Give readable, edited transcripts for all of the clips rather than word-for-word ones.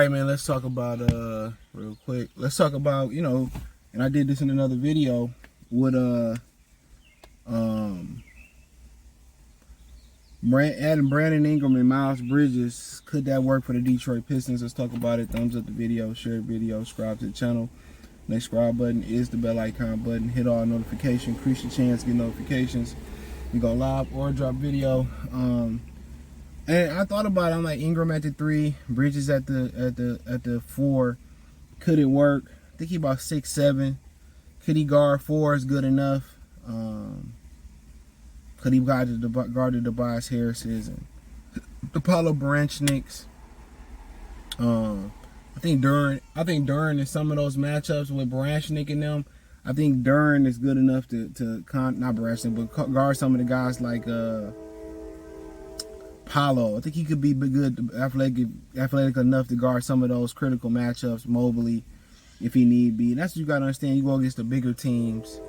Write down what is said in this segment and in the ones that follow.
right, man, let's talk about real quick. Let's talk about, and I did this in another video with adding Brandon Ingram and Miles Bridges. Could that work for the Detroit Pistons? Let's talk about it. Thumbs up the video, share the video, subscribe to the channel. Next subscribe button is the bell icon button. Hit all notifications, increase your chance to get notifications. We go live or drop video. And I thought about it. I'm like, Ingram at the 3, Bridges at the 4. Could it work? I think he about 6'7". Could he guard 4 is good enough? Could he guard the Tobias Harris's and the Paulo Baranchniks? I think Duran in some of those matchups with Baranchnik and them, I think Duran is good enough to not Baranchnik, but guard some of the guys like Paulo. I think he could be good, athletic enough to guard some of those critical matchups, Mobley, if he need be. And that's what you gotta understand. You go against the bigger teams,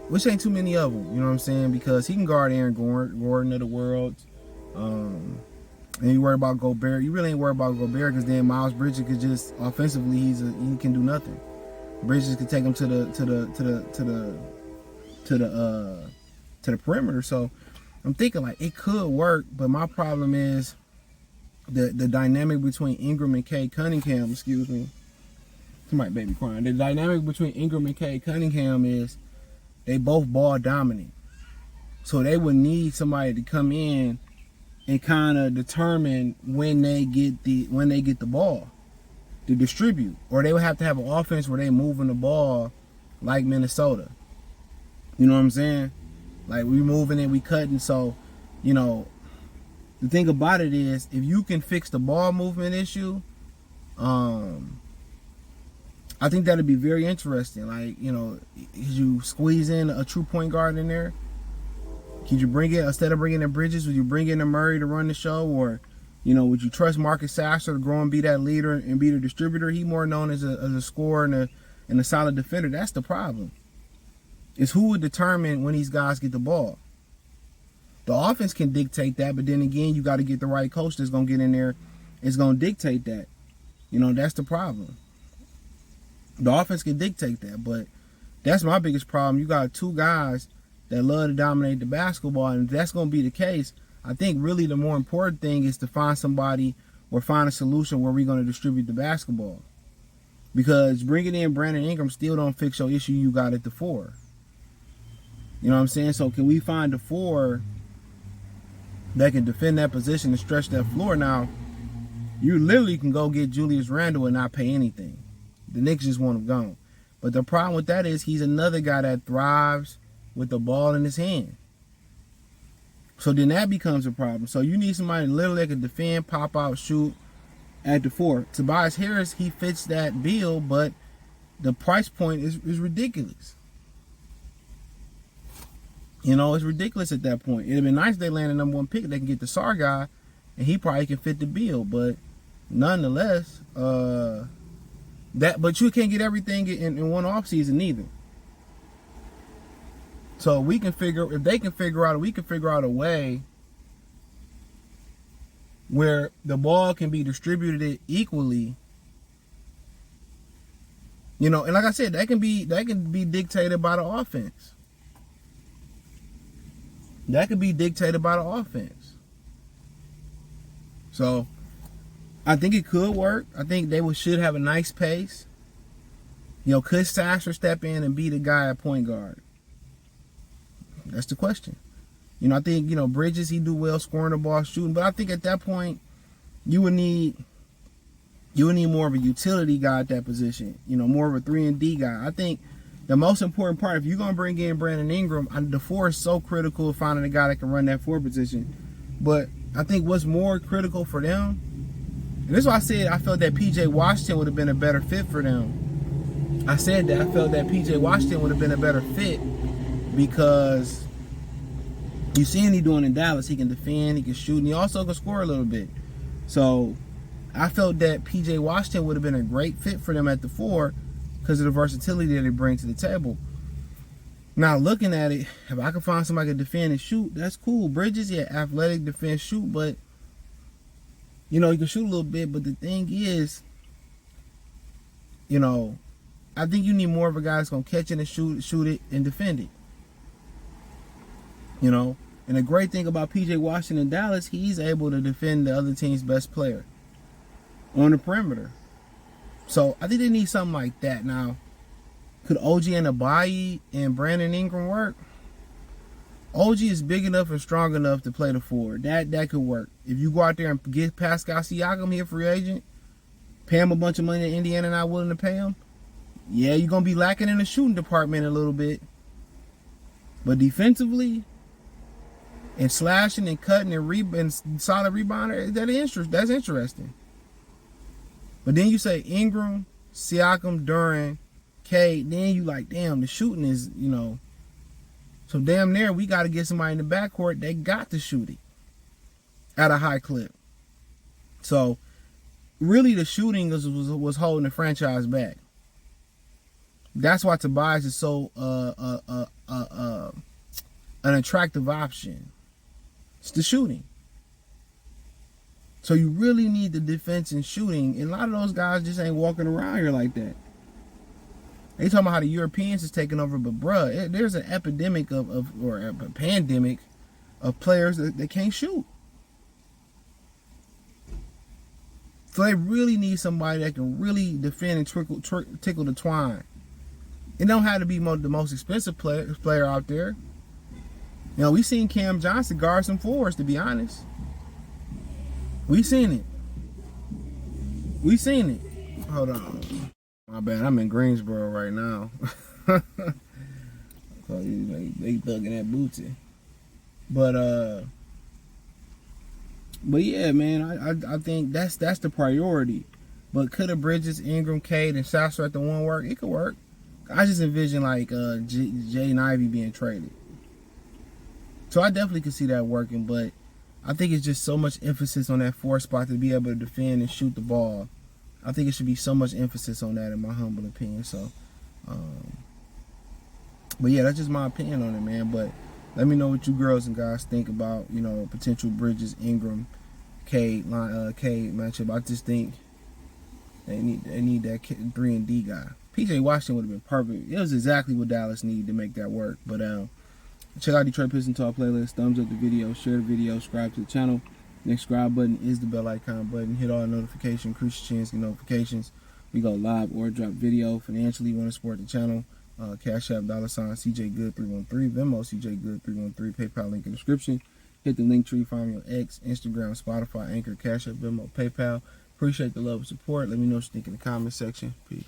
which ain't too many of them. You know what I'm saying? Because he can guard Aaron Gordon of the world. And you worry about Gobert. You really ain't worried about Gobert because then Miles Bridges could just offensively he can do nothing. Bridges could take him to the perimeter. So I'm thinking like it could work, but my problem is the dynamic between Ingram and Cade Cunningham. Excuse me, somebody baby crying. The dynamic between Ingram and Cade Cunningham is they both ball dominant, so they would need somebody to come in and kind of determine when they get the ball to distribute, or they would have to have an offense where they moving the ball like Minnesota. You know what I'm saying? Like we moving it, we cutting. So, the thing about it is, if you can fix the ball movement issue, I think that'd be very interesting. Like, you squeeze in a true point guard in there. Could you bring it, instead of bringing in Bridges, would you bring in a Murray to run the show? Or, would you trust Marcus Sasser to grow and be that leader and be the distributor? He more known as a scorer and a solid defender. That's the problem. It's who would determine when these guys get the ball. The offense can dictate that, but then again, you got to get the right coach that's going to get in there. It's going to dictate that. That's the problem. The offense can dictate that, but that's my biggest problem. You got two guys that love to dominate the basketball, and if that's going to be the case, I think really the more important thing is to find somebody or find a solution where we're going to distribute the basketball. Because bringing in Brandon Ingram still don't fix your issue you got at the 4. You know what I'm saying? So can we find a 4 that can defend that position and stretch that floor? Now, you literally can go get Julius Randle and not pay anything. The Knicks just want him gone. But the problem with that is he's another guy that thrives with the ball in his hand. So then that becomes a problem. So you need somebody literally that can defend, pop out, shoot at the 4. Tobias Harris, he fits that bill, but the price point is ridiculous. It's ridiculous at that point. It'd be nice if they land a number 1 pick. They can get the SAR guy, and he probably can fit the bill. But nonetheless, but you can't get everything in one offseason either. So we can if they can figure out, we can figure out a way where the ball can be distributed equally. And like I said, that can be dictated by the offense. That could be dictated by the offense. So I think it could work. I think they should have a nice pace. Could Sasser step in and be the guy at point guard? That's the question. I think, Bridges, he do well scoring the ball, shooting, but I think at that point you would need more of a utility guy at that position. More of a 3-and-D guy. I think the most important part, if you're going to bring in Brandon Ingram, the 4 is so critical of finding a guy that can run that 4 position. But I think what's more critical for them, and this is why I said I felt that P.J. Washington would have been a better fit for them. I said that I felt that P.J. Washington would have been a better fit because you see what he's doing in Dallas. He can defend, he can shoot, and he also can score a little bit. So I felt that P.J. Washington would have been a great fit for them at the 4 because of the versatility that they bring to the table. Now, looking at it, if I can find somebody to defend and shoot, that's cool. Bridges, yeah, athletic, defense, shoot, but You know, he can shoot a little bit, but the thing is, you know, I think you need more of a guy that's gonna catch it and shoot it and defend it. You know, and the great thing about PJ Washington in Dallas, he's able to defend the other team's best player on the perimeter. So I think they need something like that. Now, could OG Anunoby and Brandon Ingram work? OG is big enough and strong enough to play the forward. That could work. If you go out there and get Pascal Siakam here, free agent, pay him a bunch of money that Indiana not willing to pay him, yeah, you're going to be lacking in the shooting department a little bit. But defensively, and slashing and cutting and solid rebounder, that's interesting. But then you say Ingram, Siakam, Duran, Cade, then you like, damn, the shooting is, you know. So damn near, we got to get somebody in the backcourt. They got to shoot it at a high clip. So really the shooting was holding the franchise back. That's why Tobias is so an attractive option. It's the shooting. So you really need the defense and shooting. And a lot of those guys just ain't walking around here like that. They talking about how the Europeans is taking over, but bruh, there's an epidemic or a pandemic of players that can't shoot. So they really need somebody that can really defend and tickle the twine. It don't have to be the most expensive player out there. You know, we seen Cam Johnson guard some forwards, to be honest. We seen it. Hold on. My bad, I'm in Greensboro right now. So they thugging that booty. But yeah, man, I think that's the priority. But could a Bridges, Ingram, Cade, and Sasser at the one work? It could work. I just envision like Jay and Ivy being traded. So I definitely could see that working, but I think it's just so much emphasis on that 4 spot to be able to defend and shoot the ball. I think it should be so much emphasis on that, in my humble opinion. So, but yeah, that's just my opinion on it, man. But let me know what you girls and guys think about, you know, potential Bridges, Ingram, Cade matchup. I just think they need that 3 and D guy. PJ Washington would have been perfect. It was exactly what Dallas needed to make that work. But check out Detroit Pistons Talk playlist. Thumbs up the video, share the video, subscribe to the channel. Next subscribe button is the bell icon button. Hit all notifications, increase your chance to get notifications. We go live or drop video. Financially, you want to support the channel. Cash App, $ CJ Good 313, Venmo CJ Good 313, PayPal link in the description. Hit the link tree, find me on X, Instagram, Spotify, Anchor, Cash App, Venmo, PayPal. Appreciate the love and support. Let me know what you think in the comment section. Peace.